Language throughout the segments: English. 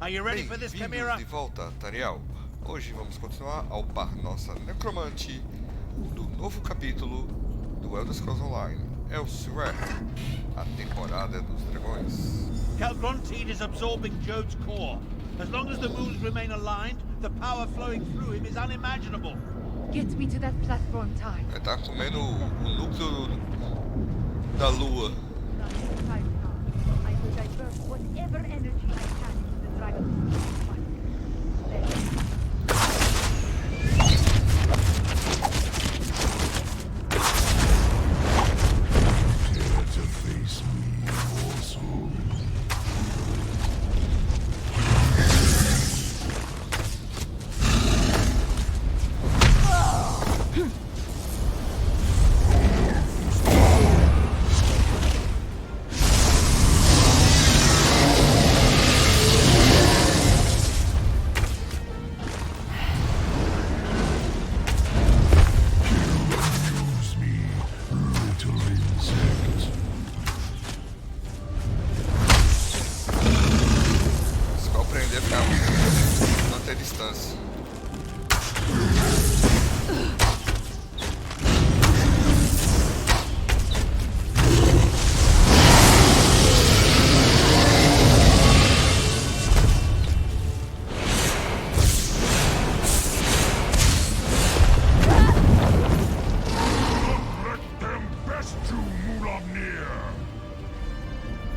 Bem-vindos de volta, Tariel. Hoje vamos continuar a upar nossa Necromante do novo capítulo do Elder Scrolls Online, Elsweyr, a temporada dos Dragões. Calgrontine is absorbing Jode's core. As long as the moons remain aligned, the power flowing through him is unimaginable. Get me to that platform time. Ele tá comendo o núcleo da lua. I will divert whatever energy I can into the dragon's fight. Dare to face me also.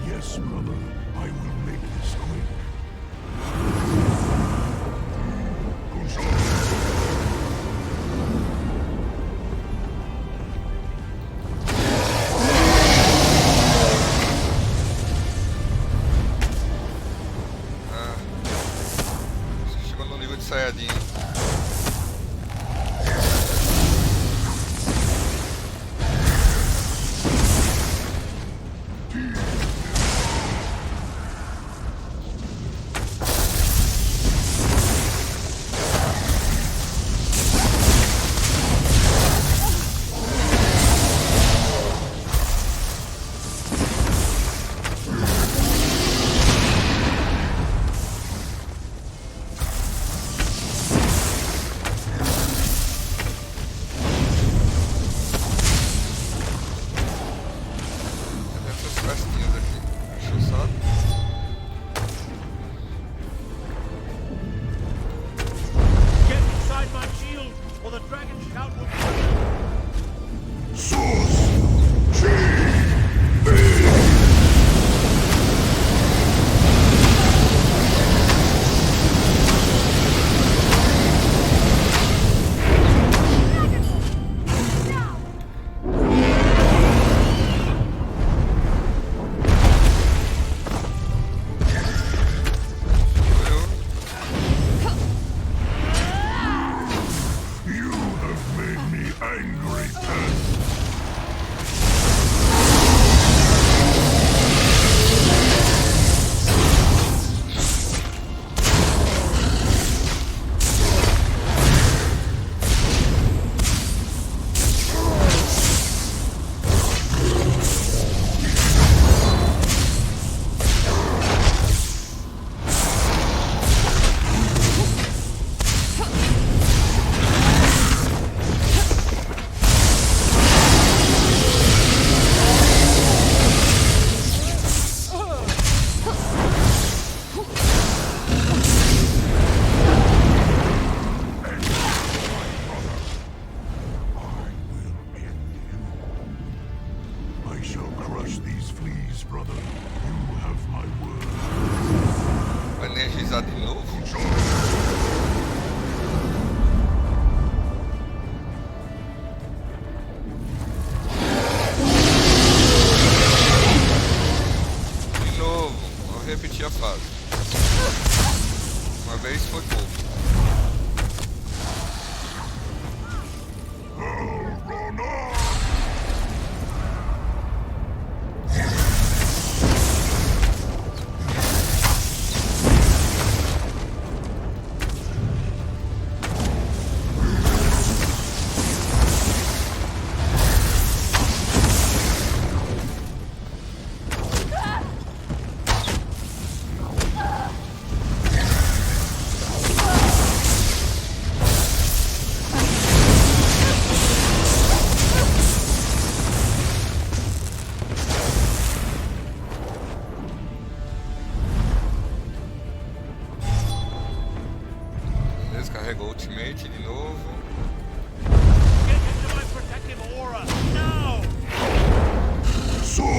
Yes, brother, I will make this quick. Você chegou no nível de Saiyajin. Energizar de novo? De novo, vou repetir a fase. Uma vez foi pouco. Descarregou o ultimate de novo. Get into my protective aura now! Vamos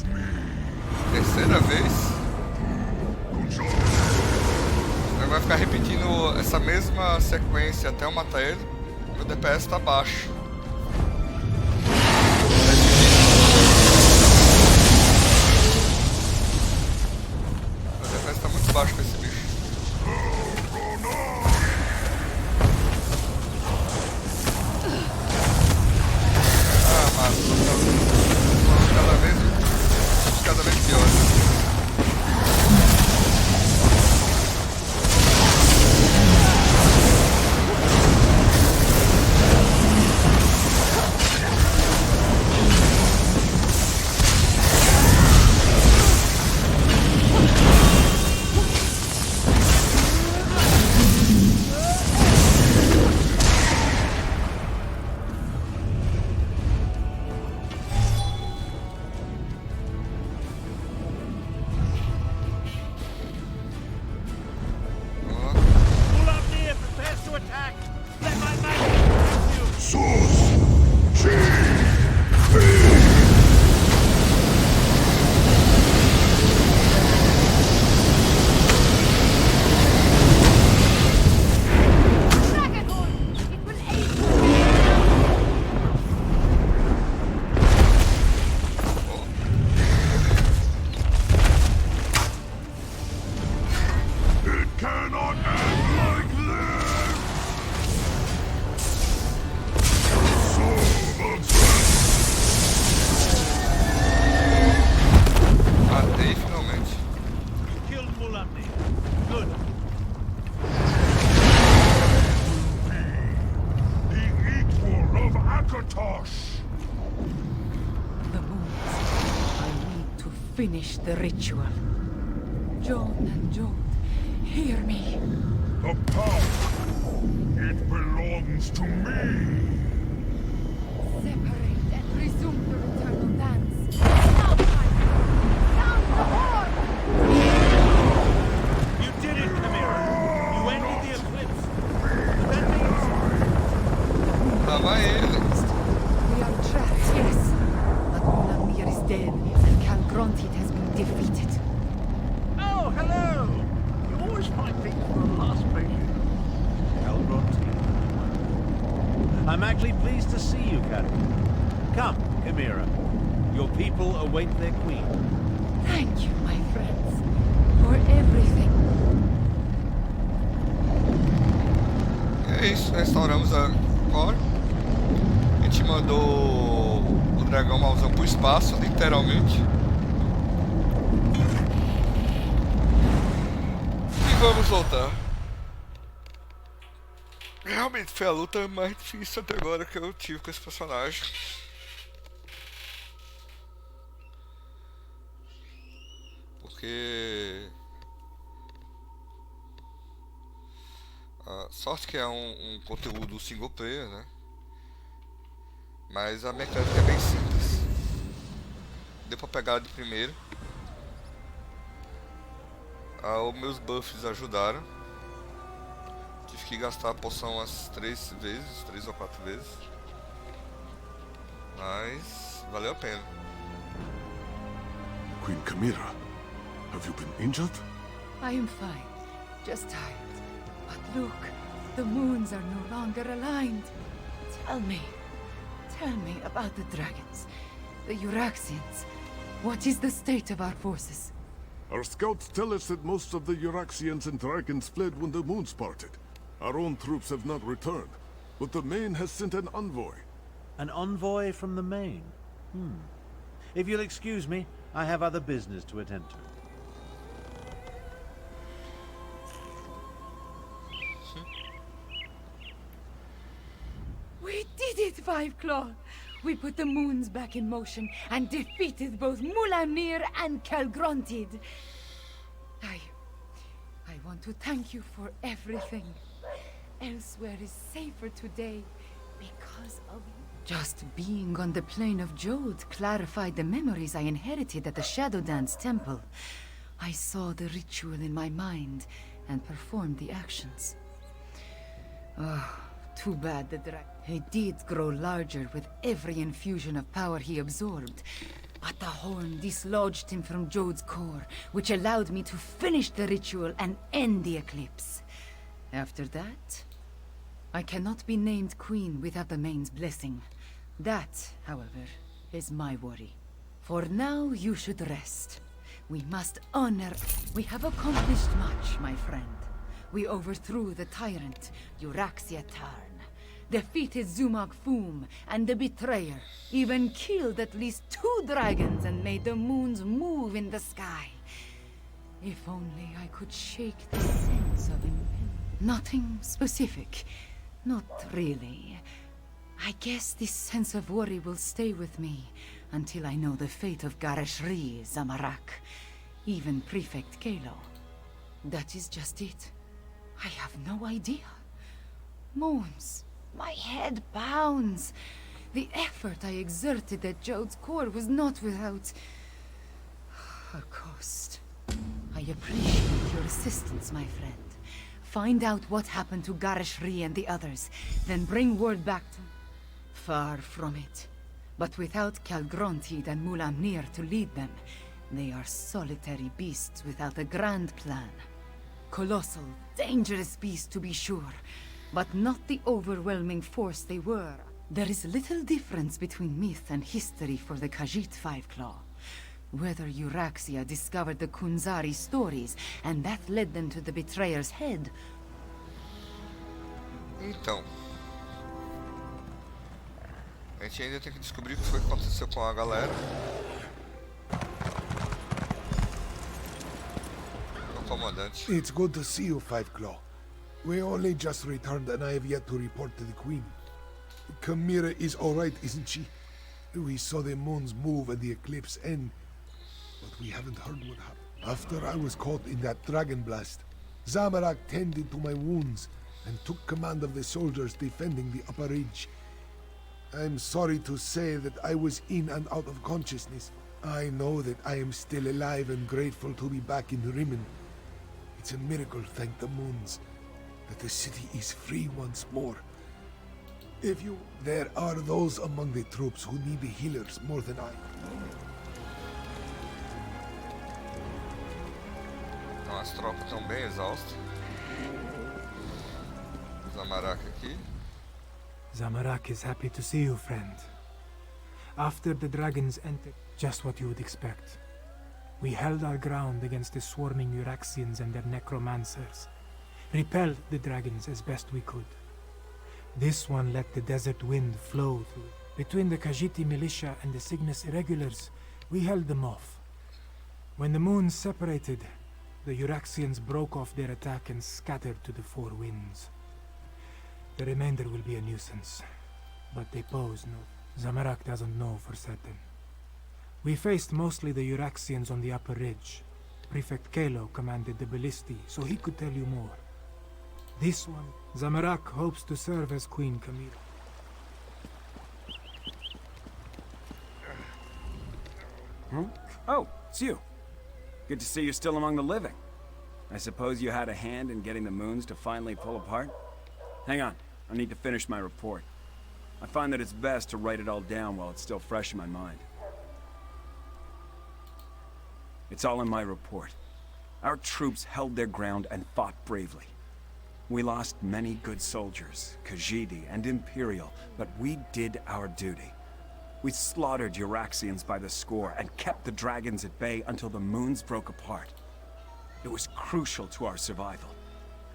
lá. Terceira vez. Ele vai ficar repetindo essa mesma sequência até eu matar ele. Meu DPS tá baixo. Meu DPS tá muito baixo com esse bicho. Ah, mano. Cada vez pior. Finish the ritual. John and John, hear me. The power, it belongs to me. Separate and resume the eternal dance. Now, sound the horn! You did it, Chimera! You ended the eclipse! That means... Lá vai ele. We are trapped, yes. But Mulamir is dead, and Calgrontit has been defeated. Oh, hello! You always find things for the last patient. Calgrontit. I'm actually pleased to see you, Captain. Come, Chimera. Your people await their queen. Thank you, my friends, for everything. E é isso, restauramos a core. A gente mandou o dragão mauzão pro espaço, literalmente. E vamos voltar. Realmente foi a luta mais difícil até agora que eu tive com esse personagem. Porque... sorte que é um conteúdo single player, né? Mas a mecânica é bem simples. Deu pra pegar de primeiro. Os meus buffs ajudaram. Tive que gastar a poção umas 3 vezes, 3 ou 4 vezes. Mas valeu a pena. Queen Chimera, have you been injured? I am fine, just tired. But look, the moons are no longer aligned. Tell me about the dragons, the Euraxians. What is the state of our forces? Our scouts tell us that most of the Euraxians and dragons fled when the moons parted. Our own troops have not returned, but the Main has sent an envoy. An envoy from the Main? If you'll excuse me, I have other business to attend to. We did it, Five Claw! We put the moons back in motion and defeated both Mulamnir and Calgrontid. I want to thank you for everything. Elsweyr is safer today because of you. Just being on the plane of Jode clarified the memories I inherited at the Shadow Dance Temple. I saw the ritual in my mind and performed the actions. Oh, too bad the dragon. He did grow larger with every infusion of power he absorbed. But the horn dislodged him from Jode's core, which allowed me to finish the ritual and end the eclipse. After that, I cannot be named queen without the Main's blessing. That, however, is my worry. For now, you should rest. We must honor... We have accomplished much, my friend. We overthrew the tyrant, Euraxia Tarn, defeated Zumag Foom and the Betrayer, even killed at least 2 dragons and made the moons move in the sky. If only I could shake the sense of impending. Nothing specific. Not really. I guess this sense of worry will stay with me until I know the fate of Gareshri, Zamarak, even Prefect Kalo. That is just it. I have no idea. Moons. My head pounds. The effort I exerted at Jode's core was not without a cost. I appreciate your assistance, my friend. Find out what happened to Gareshri and the others, then bring word back to... Far from it. But without Calgrontid and Mulamnir to lead them, they are solitary beasts without a grand plan. Colossal, dangerous beasts to be sure, but not the overwhelming force they were. There is little difference between myth and history for the Khajiit Five Claw. Whether Euraxia discovered the Kunzari stories, and that led them to the Betrayer's head. Então, a gente ainda tem que descobrir o que foi que aconteceu com a galera. O comandante. It's good to see you, Five Claw. We only just returned and I have yet to report to the Queen. Chimera is alright, isn't she? We saw the moons move and the eclipse end, but we haven't heard what happened. After I was caught in that dragon blast, Zamarak tended to my wounds and took command of the soldiers defending the upper ridge. I'm sorry to say that I was in and out of consciousness. I know that I am still alive and grateful to be back in Rimmon. It's a miracle, thank the moons, that the city is free once more. There are those among the troops who need the healers more than I. Então as tropas estão bem exaustas. Zamarak aqui. Zamarak is happy to see you, friend. After the dragons entered, just what you would expect. We held our ground against the swarming Euraxians and their necromancers, repelled the dragons as best we could. This one let the desert wind flow through. Between the Khajiiti militia and the Cygnus irregulars, we held them off. When the moons separated, the Euraxians broke off their attack and scattered to the 4 winds. The remainder will be a nuisance, but they pose no... Zamarak doesn't know for certain. We faced mostly the Euraxians on the upper ridge. Prefect Kalo commanded the Ballisti, so he could tell you more. This one, Zamarak hopes to serve as Queen Chimera. Huh? Oh, it's you. Good to see you still among the living. I suppose you had a hand in getting the moons to finally pull apart? Hang on, I need to finish my report. I find that it's best to write it all down while it's still fresh in my mind. It's all in my report. Our troops held their ground and fought bravely. We lost many good soldiers, Khajiit and Imperial, but we did our duty. We slaughtered Euraxians by the score and kept the dragons at bay until the moons broke apart. It was crucial to our survival.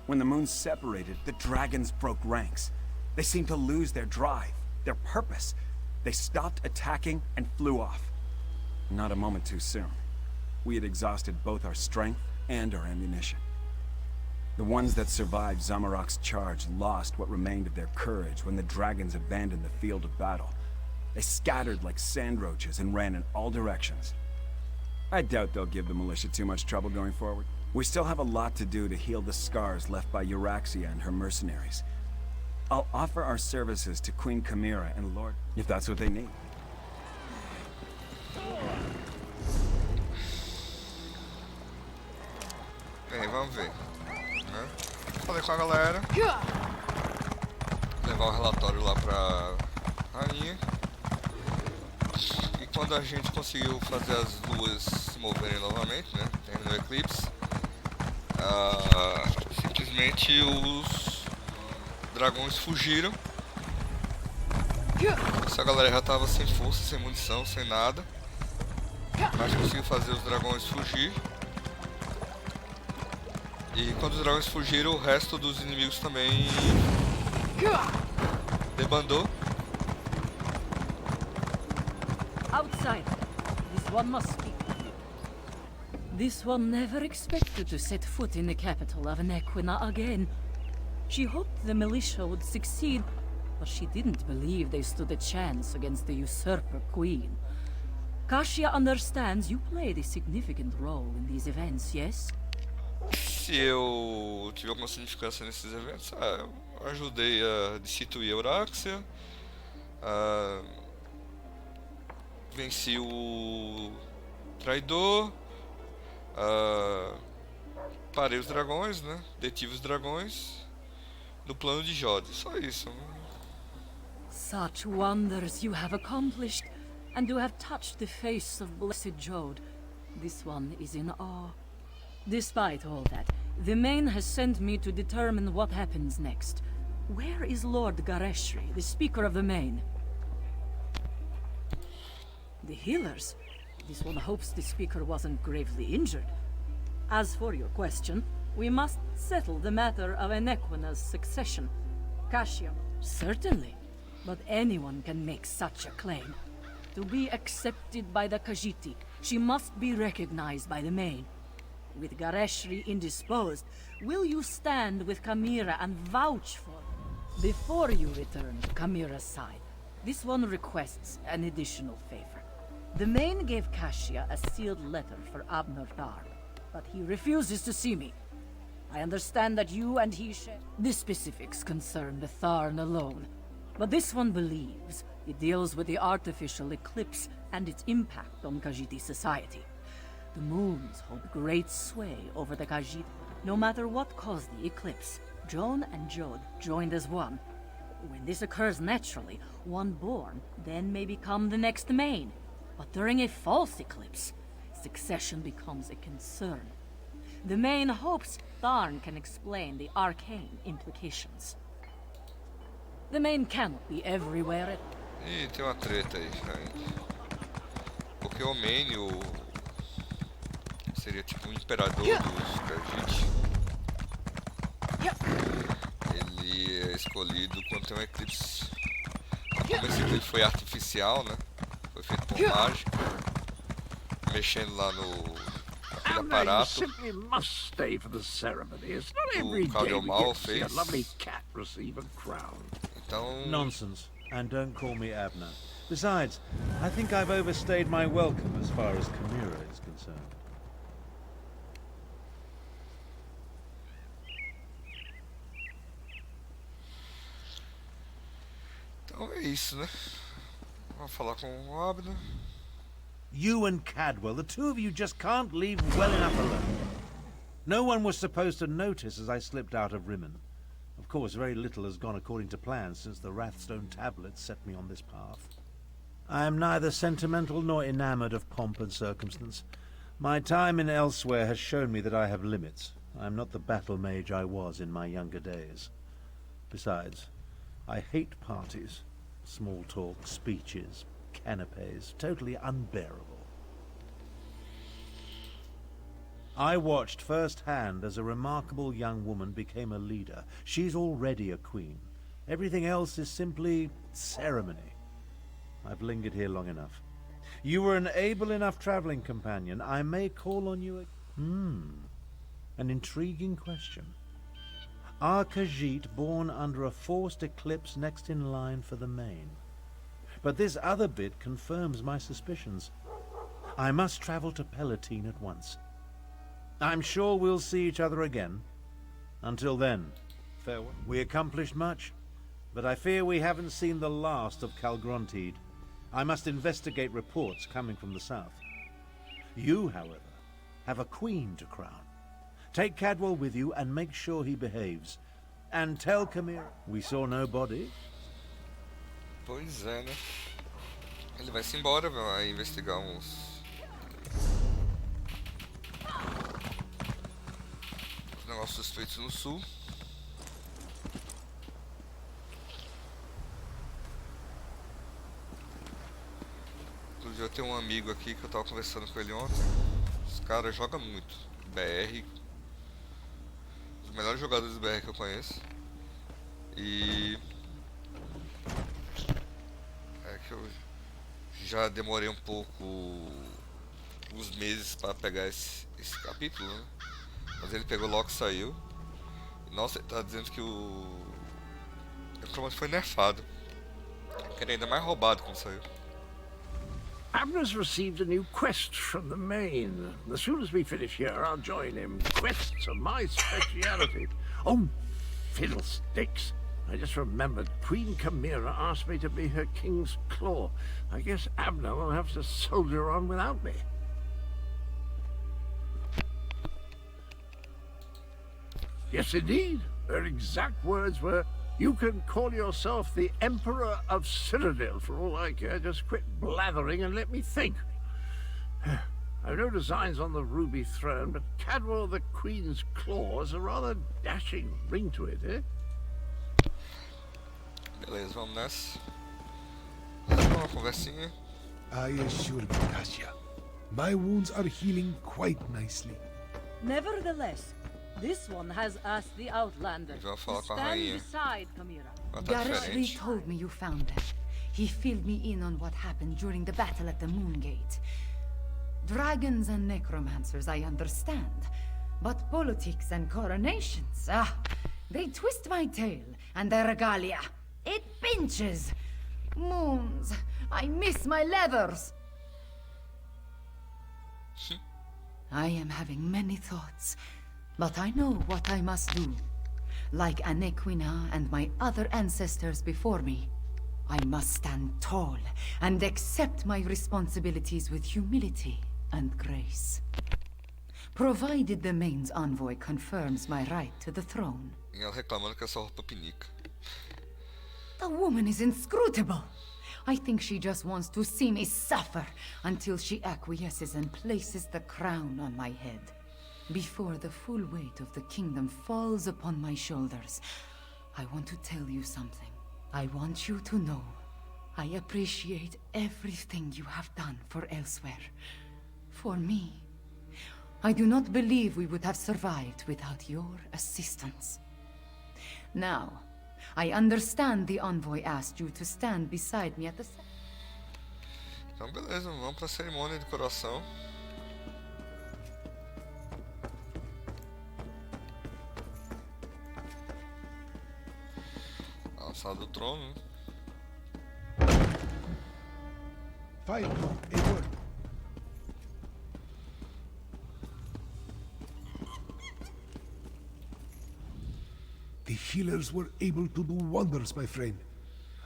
When the moons separated, the dragons broke ranks. They seemed to lose their drive, their purpose. They stopped attacking and flew off. Not a moment too soon. We had exhausted both our strength and our ammunition. The ones that survived Zamorak's charge lost what remained of their courage when the dragons abandoned the field of battle. They scattered like sand roaches and ran in all directions. I doubt they'll give the militia too much trouble going forward. We still have a lot to do to heal the scars left by Euraxia and her mercenaries. I'll offer our services to Queen Chimera and Lord, if that's what they need. Bem, vamos ver. Né? Falei com a galera. Levar o relatório lá pra rainha. E quando a gente conseguiu fazer as luas se moverem novamente, né? Terminou o eclipse. Simplesmente os dragões fugiram. Essa galera já tava sem força, sem munição, sem nada. Mas conseguiu fazer os dragões fugir. E quando os dragões fugiram, o resto dos inimigos também debandou. Outside, this one must speak with you. This one never expected to set foot in the capital of Nequina again. She hoped the militia would succeed, but she didn't believe they stood a chance against the usurper queen. Kasia understands you played a significant role in these events, yes? Se eu tive alguma significância nesses eventos, eu ajudei a destituir a Euraxia, venci o traidor, parei os dragões, né? Detive os dragões no plano de Jode, só isso. Such wonders you have accomplished, and you have touched the face of blessed Jode. This one is in awe. Despite all that, the Main has sent me to determine what happens next. Where is Lord Gareshri, the Speaker of the Main? The healers? This one hopes the Speaker wasn't gravely injured. As for your question, we must settle the matter of Enequina's succession. Kasia, certainly, but anyone can make such a claim. To be accepted by the Khajiit, she must be recognized by the Main. With Gareshri indisposed, will you stand with Chimera and vouch for her before you return to Chimera's side? This one requests an additional favor. The Main gave Kasia a sealed letter for Abner Dar, but he refuses to see me. I understand that you and he share. The specifics concern the Tharn alone, but this one believes it deals with the artificial eclipse and its impact on Khajiit society. The moons hold great sway over the Khajiit. No matter what caused the eclipse, Joan and Jode joined as one. When this occurs naturally, one born then may become the next Main. But during a false eclipse, succession becomes a concern. The Main hopes Tharn can explain the arcane implications. The Main cannot be everywhere at... Ih, tem uma treta aí, gente. Porque o Main, seria tipo um imperador dos Khajiit. Ele é escolhido quando tem um eclipse. Como esse eclipse foi artificial, né? Foi feito por mágica. Mexendo lá naquele aparato. Simply must stay for the ceremony. It's not every O day we Caldeomal get to see a fez. lovely cat receive a crown. Então, Nonsense. And don't call me Abner. Besides, I think I've overstayed my welcome as far as Chimera is concerned. então é isso, né? Vamos falar com o Abner. You and Cadwell, the two of you just can't leave well enough alone. No one was supposed to notice as I slipped out of Rimmon. Of course, very little has gone according to plan since the Wrathstone tablets set me on this path. I am neither sentimental nor enamored of pomp and circumstance. My time in Elsweyr has shown me that I have limits. I am not the battle mage I was in my younger days. Besides, I hate parties. Small talk, speeches, canapes, totally unbearable. I watched firsthand as a remarkable young woman became a leader. She's already a queen. Everything else is simply ceremony. I've lingered here long enough. You were an able enough traveling companion. I may call on you an intriguing question. Are Khajiit born under a forced eclipse next in line for the main? But this other bit confirms my suspicions. I must travel to Palatine at once. I'm sure we'll see each other again. Until then, farewell. We accomplished much, but I fear we haven't seen the last of Calgrontide. I must investigate reports coming from the south. You, however, have a queen to crown. Take Cadwell with you and make sure he behaves. And tell Camira we saw no body. Pois é, né? Ele vai se embora, vai investigar uns negócios suspeitos no sul. Inclusive eu tenho um amigo aqui que eu tava conversando com ele ontem. Os caras jogam muito BR. Os melhores jogadores de BR que eu conheço. E é que eu já demorei um pouco, uns meses para pegar esse capítulo, né? Mas ele pegou logo que saiu. E, nossa, ele tá dizendo que o Necromante foi nerfado. Que era ainda mais roubado quando saiu. Abner's received a new quest from the main. As soon as we finish here, I'll join him. Quests are my speciality. Oh, fiddlesticks. I just remembered Queen Camira asked me to be her king's claw. I guess Abner will have to soldier on without me. Yes, indeed. Her exact words were, "You can call yourself the Emperor of Citadel for all I care. Just quit blathering and let me think." I've no designs on the ruby throne, but Cadwell the Queen's claw has a rather dashing ring to it, eh? Beleza, vamos nessa. Vamos uma conversinha. I assure you, Kasia, my wounds are healing quite nicely. Nevertheless, this one has asked the Outlander to stand beside Camira. Gareth told me you found them. He filled me in on what happened during the battle at the Moongate. Dragons and necromancers, I understand. But politics and coronations, they twist my tail and their regalia. It pinches. Moons, I miss my leathers. I am having many thoughts, but I know what I must do. Like Anequina and my other ancestors before me, I must stand tall and accept my responsibilities with humility and grace. Provided the main's envoy confirms my right to the throne. E ela reclamando que essa roupa pinica. The woman is inscrutable. I think she just wants to see me suffer until she acquiesces and places the crown on my head. Before the full weight of the kingdom falls upon my shoulders, I want to tell you something. I want you to know I appreciate everything you have done for Elsweyr. For me. I do not believe we would have survived without your assistance. Now, I understand the envoy asked you to stand beside me at the... Então beleza, vamos pra cerimônia de coração. A sala do trono, né? Fine, a word. The healers were able to do wonders, my friend.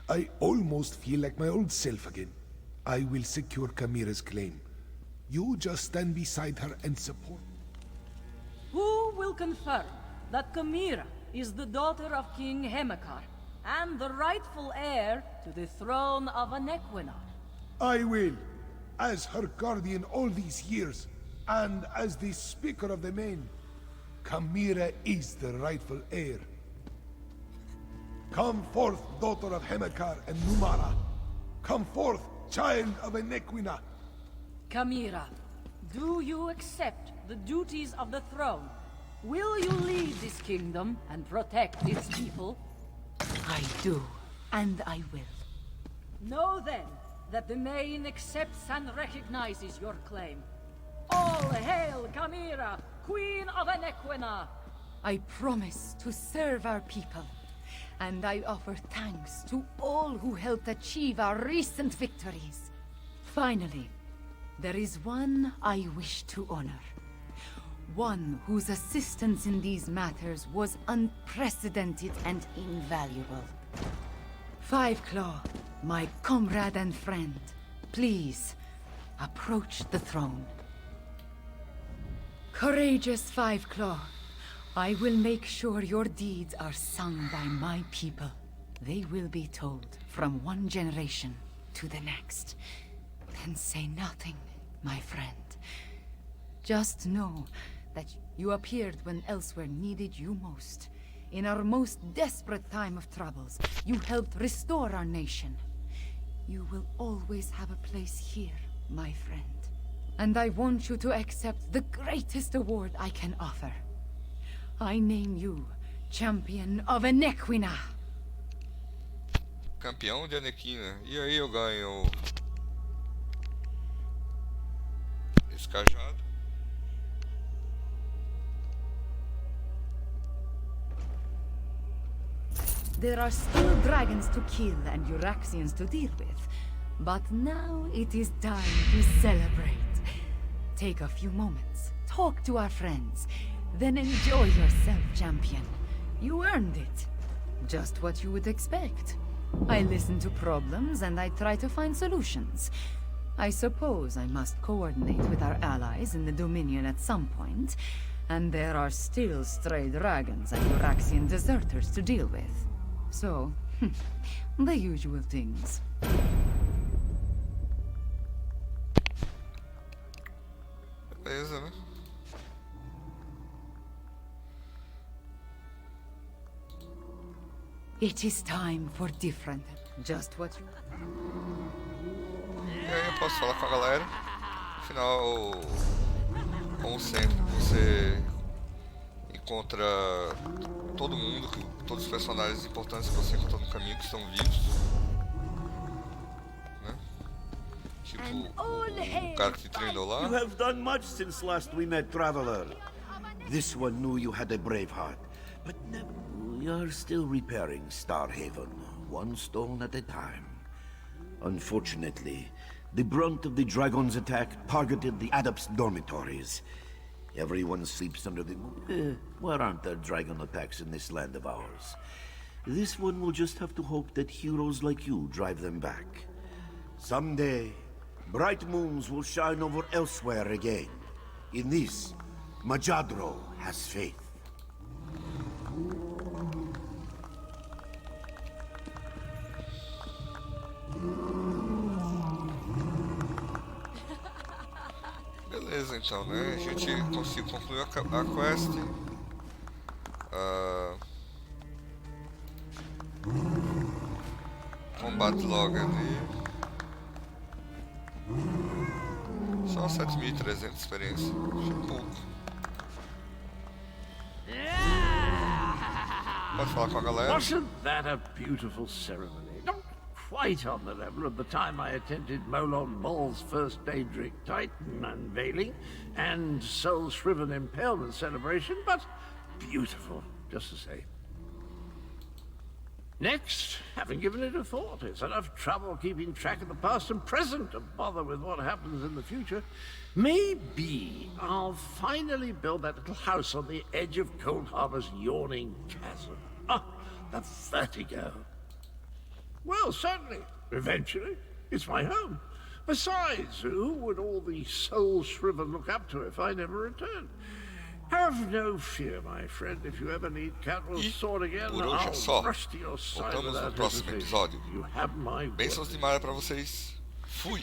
I almost feel like my old self again. I will secure Camira's claim. You just stand beside her and support. Who will confirm that Chimera is the daughter of King Hemekar and the rightful heir to the throne of Anequina. I will, as her guardian all these years, and as the Speaker of the Main. Chimera is the rightful heir. Come forth, daughter of Hemekar and Numara. Come forth, child of Anequina. Chimera, do you accept the duties of the throne? Will you lead this kingdom and protect its people? I do, and I will. Know then that the Main accepts and recognizes your claim. All hail Chimera, Queen of Anequina! I promise to serve our people, and I offer thanks to all who helped achieve our recent victories. Finally, there is one I wish to honor. One whose assistance in these matters was unprecedented and invaluable. Five Claw, my comrade and friend, please, approach the throne. Courageous Five Claw, I will make sure your deeds are sung by my people. They will be told from one generation to the next. Then say nothing, my friend. Just know that you appeared when Elsweyr needed you most. In our most desperate time of troubles, you helped restore our nation. You will always have a place here, my friend. And I want you to accept the greatest award I can offer. I name you Champion of Anequina. Campeão de Anequina. E aí eu ganho esse cajado. There are still dragons to kill and Euraxians to deal with. But now it is time to celebrate. Take a few moments, talk to our friends, then enjoy yourself, champion. You earned it. Just what you would expect. I listen to problems and I try to find solutions. I suppose I must coordinate with our allies in the Dominion at some point, and there are still stray dragons and Euraxian deserters to deal with. So, the usual things. Beleza, né? It is time for different. Just what you... E aí eu posso falar com a galera. Afinal, como sempre, você encontra todo mundo, todos os personagens importantes que você encontrou no caminho que estão vivos, né? Tipo o cara que te treinou lá. You have done much since last we met, traveler. This one knew you had a brave heart, but we are still repairing Starhaven, one stone at a time. Unfortunately, the brunt of the Dragon's attack targeted the Adepts' dormitories. Everyone sleeps under the moon. Where aren't there dragon attacks in this land of ours? This one will just have to hope that heroes like you drive them back. Someday, bright moons will shine over Elsweyr again. In this, Majadro has faith. Beleza, então, né? A gente conseguiu concluir a quest. Combate log ali. Só 7.300 de experiência. Achei pouco. Pode falar com a galera. Wasn't that a beautiful ceremony? Not quite on the level of the time I attended Molon Ball's first Daedric Titan unveiling and Soul Shriven Impalement celebration, but beautiful, just the same. Next, haven't given it a thought. It's enough trouble keeping track of the past and present to bother with what happens in the future. Maybe I'll finally build that little house on the edge of Cold Harbor's yawning chasm. Ah, the vertigo. Well, certainly. Eventually. It's my home. Besides, who would all the soul shriven look up to if I never returned? Have no fear, my friend. If you ever need Catel's sword again, por hoje é só. I'll rush to your side Voltamos no without próximo hesitation. episódio. You have my word. Bênçãos de Maia pra vocês. Fui!